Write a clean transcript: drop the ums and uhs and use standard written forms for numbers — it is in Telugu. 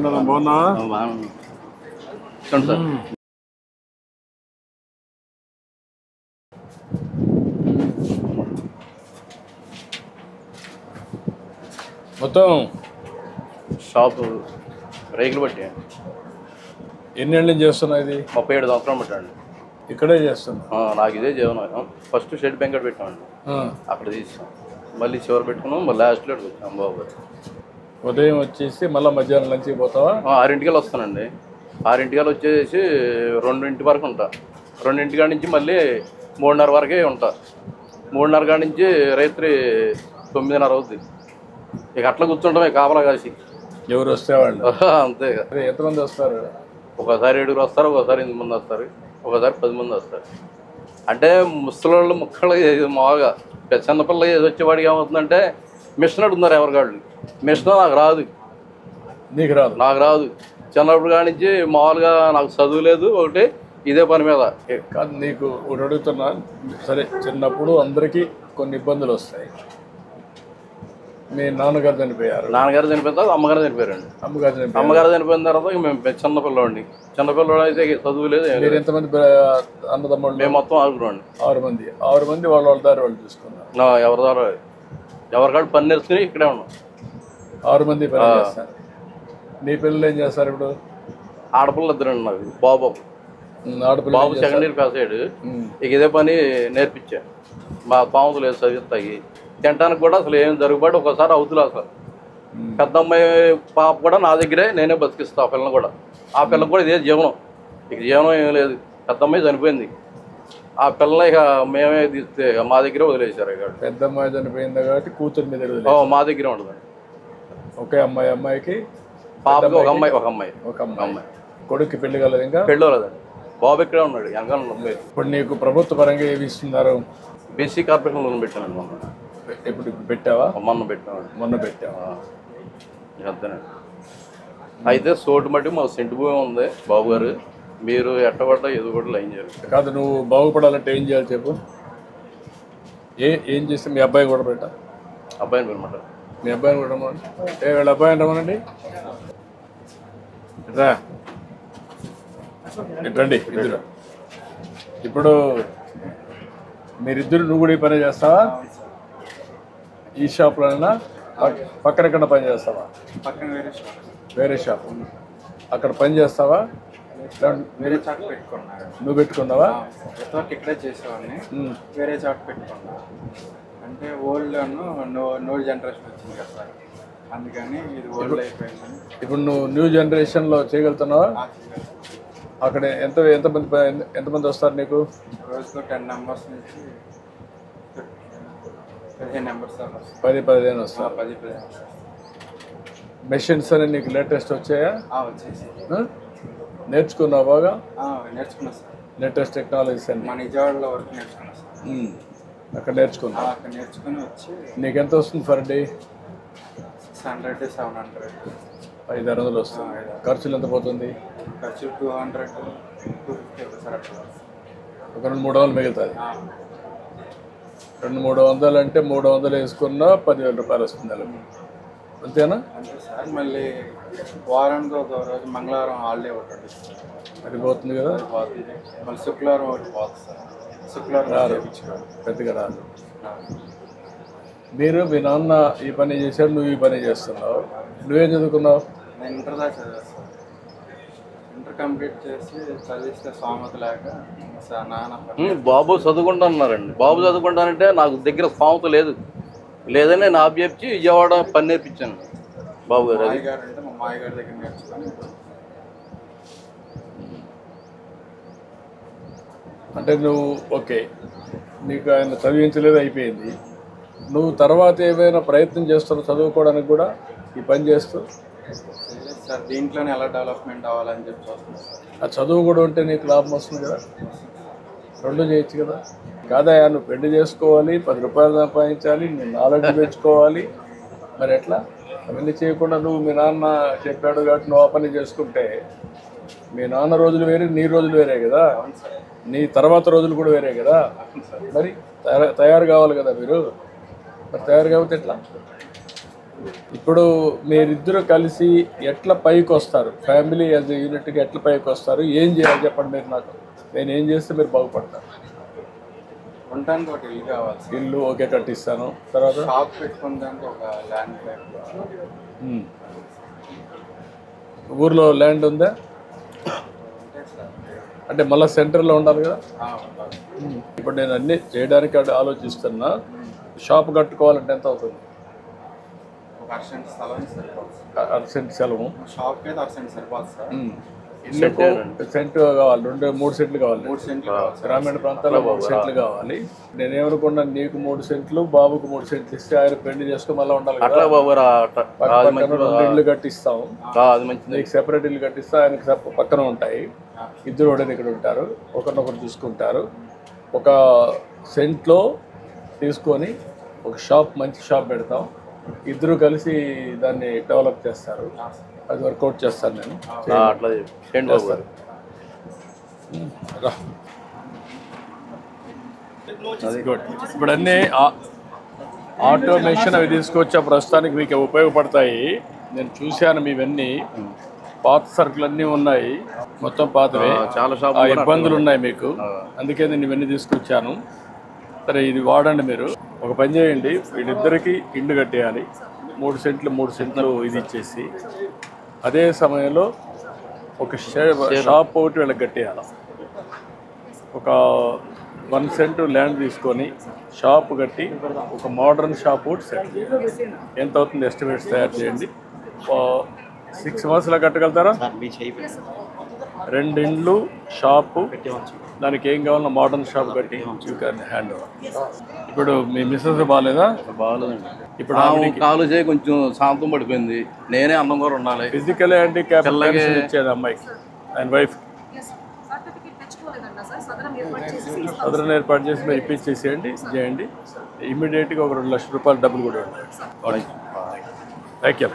బాగున్నా సార్ మొత్తం షాపు రేకులు బట్టి ఎన్నేళ్ళు చేస్తున్నా ఇది 37 సంవత్సరాలు పెట్టండి. ఇక్కడే చేస్తున్నా. నాకు ఇదే జీవనం. ఫస్ట్ షెడ్ బెంకట్ పెట్టామండి, అక్కడ తీసాం. మళ్ళీ చివరి పెట్టుకున్నాం, మళ్ళీ లాస్ట్లో వచ్చాం బాబు. ఉదయం వచ్చేసి మళ్ళీ మధ్యాహ్నం లంచ్కి పోతావా? 6 వస్తానండి. 6 వచ్చేసి 2 వరకు ఉంటా. 2 కాడి నుంచి మళ్ళీ 3:30 వరకే ఉంటా. 3:30 కాడి నుంచి రాత్రి 9:30 అవుద్ది. ఇక అట్లా కూర్చుంటామే కాపలా కాసి. ఎవరు వస్తే వాళ్ళు అంతే. ఎంతమంది వస్తారు? ఒకసారి 7 వస్తారు, ఒకసారి 8 మంది వస్తారు, ఒకసారి 10 మంది వస్తారు. అంటే ముసలోళ్ళు ముక్కలు మామూలుగా చిన్నపిల్ల ఏది వచ్చేవాడికి ఏమవుతుందంటే మిషన్ అడుగుతున్నారు ఎవరికాళ్ళు. మిషన్ నాకు రాదు. నీకు రాదు? నాకు రాదు. చిన్నప్పుడు కాడి నుంచి మామూలుగా నాకు చదువు లేదు, ఒకటి ఇదే పని మీద. కాదు, నీకు ఒకటి అడుగుతున్నా. సరే, చిన్నప్పుడు అందరికీ కొన్ని ఇబ్బందులు వస్తాయి. మీ నాన్నగారు చనిపోయారు, నాన్నగారు చనిపోయిన తర్వాత అమ్మగారు చనిపోయారండి. అమ్మగారు చనిపోయిన తర్వాత మేము చిన్నపిల్లవాడిని. చిన్నపిల్లవాడు అయితే చదువు లేదు. మీరు ఎంతమంది అన్నదమ్ముళ్ళు? మేము మొత్తం 6 మంది. 6 మంది వాళ్ళ దారి వాళ్ళు చూసుకున్నారు. ఎవరి ద్వారా ఎవరికాడు పని నేర్చుకుని ఇక్కడే ఉన్నాం. 6 మంది పని చేస్తారు. నీ పిల్లలు ఏం చేస్తారు ఇప్పుడు? ఆడపిల్ల 2 నాకు. బాబు ఆడపిల్ల సెకండ్ ఇయర్ పాస్ అయ్యాడు. ఇక ఇదే పని నేర్పించా. మా పాములు లేదు చదివిస్తాయి. తినడానికి కూడా అసలు ఏం జరుగుబాటు ఒకసారి అవుతులే. అసలు పెద్ద అమ్మాయి పాప కూడా నా దగ్గరే నేనే బతికిస్తా. ఆ పిల్లని కూడా, ఆ పిల్లకి కూడా ఇదే జీవనం. ఇక జీవనం ఏం లేదు. పెద్ద అమ్మాయి చనిపోయింది. ఆ పిల్లని ఇక మేమే తీస్తే మా దగ్గరే వదిలేశారు. ఇక పెద్ద అమ్మాయి చనిపోయింది కాబట్టి కూతురు మీద మా దగ్గరే ఉండదు. ఒకే అమ్మాయికి పాపకి ఒక అమ్మాయి. కొడుక్కి పెళ్లి కలదు, ఇంకా పెళ్ళి లేదండి. బాబు ఇక్కడే ఉన్నాడు వెనకాల. ఇప్పుడు నీకు ప్రభుత్వ పరంగా ఏమి ఇస్తున్నారు? బీసీ కార్పొరేషన్ లోన్ పెట్టానండి మొన్న. ఇప్పుడు పెట్టావా? మొన్న పెట్టావా? అంతేనండి. అయితే సోటు మట్టి మా సెంటు భూమి ఉంది బాబు గారు. మీరు ఎట్టబడ్డా ఏదో కూడా లైన్ చేయాలి. కాదు, నువ్వు బాగుపడాలంటే ఏం చేయాలి చెప్పు? ఏం చేస్తే మీ అబ్బాయి కూడా పెట్టా? అబ్బాయిని అనమాట. మీ అబ్బాయిని కూడా రమ్మనండి. వీళ్ళ అబ్బాయిని రమ్మనండి. రా, రండి ఇద్దరు. ఇప్పుడు మీరిద్దరు, నువ్వు కూడా ఈ పని చేస్తావా? ఈ షాప్లోనైనా పక్కన ఎక్కడ పని చేస్తావా? వేరే షాప్ అక్కడ పని చేస్తావా? వేరే చాట్ పెట్టుకున్నారు. నువ్వు పెట్టుకున్నావా? ఇక్కడే చేసేవాడిని, వేరే చాట్ పెట్టుకున్నా. అంటే ఓల్డ్ నో జనరేషన్ వచ్చింది కదా సార్, అందుకని ఇది ఓల్డ్ అయిపోయింది. ఇప్పుడు నువ్వు న్యూ జనరేషన్లో చేయగలుగుతున్నావా? అక్కడ ఎంతమంది వస్తారు నీకు? రోజుకు 10 మెంబర్స్ నుంచి 15 మెంబర్స్ 10-15 వస్తారు. 10-15 మెషిన్స్ అని నీకు లేటెస్ట్ వచ్చాయా? వచ్చేసి నేర్చుకున్నావు బాగా? నేర్చుకున్నా సార్. లేటెస్ట్ టెక్నాలజీస్ అని మా నిజవాడలో వరకు నేర్చుకున్నా సార్. అక్కడ నేర్చుకున్నా. అక్కడ నేర్చుకుని వచ్చి నీకు ఎంత వస్తుంది ఫర్ డే? 600-700 500 వస్తుంది. ఖర్చులు ఎంత పోతుంది? ఖర్చు 200-250 సార్. ఒక 200-300 మిగులుతుంది. 200-300 అంటే 300 వేసుకున్నా 10,000 రూపాయలు వస్తుంది నెలకు. అంతేనా? అంతే సార్. మళ్ళీ వారానికి ఒక రోజు మంగళవారం హాలిడే ఒకటి అది పోతుంది కదా. మళ్ళీ శుక్రవారం ఒకటి పోతుంది సార్. శుక్రవారం రాదు, పెద్దగా రాదు. మీరు మీ నాన్న ఈ పని చేశాడు, నువ్వు ఈ పని చేస్తున్నావు. నువ్వేం చదువుకున్నావు? నేను ఇంటర్ దాకా చదివాను సార్. ఇంటర్ కంప్లీట్ చేసి చదివిస్తే స్థోమత లేక సార్ నాన్న బాబు చదువుకుంటున్నారండి. బాబు చదువుకుంటానంటే నాకు దగ్గర స్థోమత లేదని నేను ఆబ్జెప్చి విజయవాడ పని నేర్పించాను బాబు గారు. మాయగారు అంటే మా మాయగారి దగ్గర నేర్చుకొని. అంటే నువ్వు ఓకే, నీకు ఆయన చదివించలేదు, అయిపోయింది. నువ్వు తర్వాత ఏమైనా ప్రయత్నం చేస్తున్నావు చదువుకోవడానికి కూడా ఈ పని చేస్తూ? సార్ దీంట్లోనే ఎలా డెవలప్మెంట్ అవ్వాలని చెప్పి చూస్తున్నాను సార్. ఆ చదువు కూడా ఉంటే నీకు లాభం వస్తుంది కదా, రెండు చేయొచ్చు కదా. కాదయా, నువ్వు పెళ్లి చేసుకోవాలి, 10 రూపాయలు సంపాదించాలి, నీ నాలెడ్జ్ పెంచుకోవాలి, మరి ఎట్లా? అవన్నీ చేయకుండా నువ్వు మీ నాన్న చెప్పాడు కాబట్టి నువ్వు ఆ పని చేసుకుంటే మీ నాన్న రోజులు వేరే, నీ రోజులు వేరే కదా, నీ తర్వాత రోజులు కూడా వేరే కదా. మరి తయారు కావాలి కదా మీరు. మరి తయారు కాకపోతే ఎట్లా? ఇప్పుడు మీరిద్దరు కలిసి ఎట్లా పైకి వస్తారు, ఫ్యామిలీ యాజ్ యూనిట్గా ఎట్లా పైకి వస్తారు, ఏం చేయాలి చెప్పండి మీరు నాకు. నేను ఏం చేస్తే మీరు బాగుపడతారు? ఉండడానికి ఒక ఇల్లు కావాలి సార్. ఇల్లు ఓకే కట్టిస్తాను. తర్వాత షాప్ పెట్టుకోవడానికి ఒక ల్యాండ్ టైప్ ఊర్లో ల్యాండ్ ఉందా? ఉంటాయి సార్. అంటే మళ్ళీ సెంటర్లో ఉండాలి కదా. ఉండాలి. ఇప్పుడు నేను అన్నీ చేయడానికి ఆలోచిస్తున్నా. షాప్ కట్టుకోవాలంటే ఎంత అవుతుంది? ఒక అర్సెంట్ స్థలం సరిపోతుంది. అర్సెంట్ సెలవు. షాప్కి అయితే అర్సెంట్ సరిపోతుంది సార్. ఇల్లుకు సెంట్ కావాలి, 3 సెంట్లు కావాలి. 3 సెంట్లు కావాలి సార్. గ్రామీణ ప్రాంతాల్లో 3 సెంట్లు కావాలి. నేనేమనుకున్నాను, నీకు 3 సెంట్లు, బాబుకు 3 సెంట్లు ఇస్తే ఆయన పెళ్లి చేసుకుని మళ్ళీ ఉండాలి కదా. అట్లా బాబు పక్కన 2 ఇళ్ళు కట్టిస్తాం. అది మంచిది. నీకు సెపరేట్ ఇల్లు కట్టిస్తా, ఆయనకి పక్కన ఉంటాయి. ఇద్దరు ఒకటే ఇక్కడ ఉంటారు, ఒకరినొకరు చూసుకుంటారు. ఒక సెంట్లో తీసుకొని ఒక షాప్, మంచి షాప్ పెడతాం. ఇద్దరు కలిసి దాన్ని డెవలప్ చేస్తారు. అది వర్కౌట్ చేస్తాను నేను. అట్లా చేయండి బాబు గారు. అది గుడ్. ఇప్పుడు అన్నీ ఆటోమేషన్ అవి తీసుకొచ్చా, ప్రస్తుతానికి మీకు ఉపయోగపడతాయి. నేను చూశాను మీవన్నీ. పాత సరుకులు అన్నీ ఉన్నాయి, మొత్తం పాతవే. చాలా ఆ ఇబ్బందులు ఉన్నాయి మీకు, అందుకే నేను ఇవన్నీ తీసుకొచ్చాను. సరే, ఇది వాడండి మీరు. ఒక పని చేయండి, వీళ్ళిద్దరికి ఇల్లు కట్టేయాలి. 3 సెంట్లు ఇది ఇచ్చేసి, అదే సమయంలో ఒక షాప్ ఒకటి వీళ్ళకి కట్టేయాలి. ఒక 1 సెంట్ ల్యాండ్ తీసుకొని షాప్ కట్టి ఒక మోడర్న్ షాప్ ఒకటి సెట్ చేయాలి. ఎంత అవుతుంది ఎస్టిమేట్స్ తయారు చేయండి. 6 మంత్స్లో కట్టగలుగుతారా? 2 ఇండ్లు, షాపు, దానికి ఏం కావాలన్నా మోడర్న్ షాప్ కట్టి యూ కెన్ హ్యాండ్ ఓవర్. ఇప్పుడు మీ మిస్సెస్ బాగాలేదా? బాగాలేదండి. ఇప్పుడు కాలు చేయి కొంచెం శాంతం పడిపోయింది. నేనే అన్నం కూడా ఉండాలి. ఫిజికల్ హ్యాండిక్యాప్ ఇచ్చేది అమ్మాయికి, ఆయన వైఫ్. సదరన్ ఏర్పాటు చేసి మీరు ఇప్పించేసేయండి, చేయండి. ఇమీడియట్గా ఒక 2 లక్షల రూపాయలు డబ్బులు కూడా ఉంటాయి. Thank you.